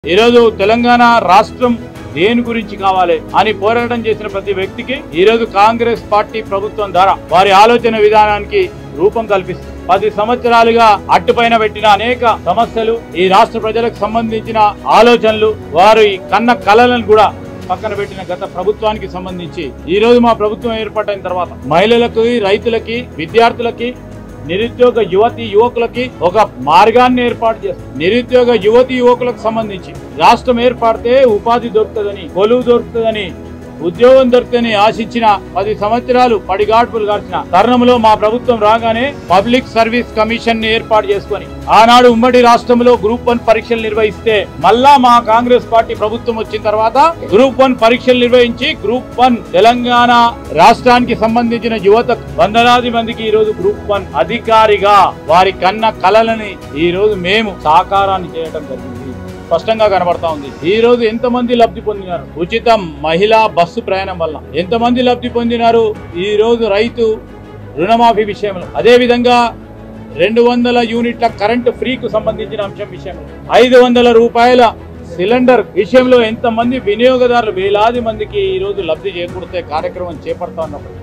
ఈ రోజు తెలంగాణ రాష్ట్రం దేని గురించి కావాలి అని పోరాటం చేసిన ప్రతి వ్యక్తికి ఈ రోజు కాంగ్రెస్ పార్టీ ప్రభుత్వం ద్వారా వారి ఆలోచన విధానానికి రూపం కల్పిస్తుంది. 10 సంవత్సరాలుగా అట్టుపైన పెట్టిన అనేక సమస్యలు, ఈ రాష్ట్ర ప్రజలకు సంబంధించిన ఆలోచనలు, వారి కన్న కలలను కూడా పక్కన పెట్టిన గత ప్రభుత్వానికి సంబంధించి ఈ రోజు మా ప్రభుత్వం ఏర్పాటైన తర్వాత మహిళలకు, రైతులకి, విద్యార్థులకి, నిరుద్యోగ యువకులకి ఒక మార్గాన్ని ఏర్పాటు చేస్తుంది. నిరుద్యోగ యువకులకు సంబంధించి రాష్ట్రం ఏర్పడితే ఉపాధి దొరుకుతుందని, కొలువు దొరుకుతుందని, ఉద్యోగం దొరుకుతుందని ఆశించిన 10 సంవత్సరాలు పడిగాడ్పులు కాల్చిన తరుణంలో మా ప్రభుత్వం రాగానే పబ్లిక్ సర్వీస్ కమిషన్ ని ఏర్పాటు చేసుకొని ఆనాడు ఉమ్మడి రాష్ట్రంలో గ్రూప్ 1 పరీక్షలు నిర్వహిస్తే మళ్ళా మా కాంగ్రెస్ పార్టీ ప్రభుత్వం వచ్చిన తర్వాత గ్రూప్ 1 పరీక్షలు నిర్వహించి గ్రూప్ 1 తెలంగాణ రాష్ట్రానికి సంబంధించిన యువత వందలాది మందికి ఈ రోజు గ్రూప్ 1 అధికారిగా వారి కన్న కలలని ఈ రోజు మేము సాకారాన్ని చేయడం జరిగింది. స్పష్టంగా కనబడతా ఉంది. ఈ రోజు ఎంతమంది లబ్ధి పొందినారు? ఉచిత మహిళా బస్సు ప్రయాణం వల్ల ఎంతమంది లబ్ధి పొందినారు? ఈ రోజు రైతు రుణమాఫీ విషయంలో, అదే విధంగా 200 యూనిట్ల కరెంటు ఫ్రీకు సంబంధించిన అంశం విషయంలో, 500 రూపాయల సిలిండర్ విషయంలో ఎంతమంది వినియోగదారులు వేలాది మందికి ఈ రోజు లబ్ధి చేకూర్చే కార్యక్రమం చేపడతా ఉన్నప్పుడు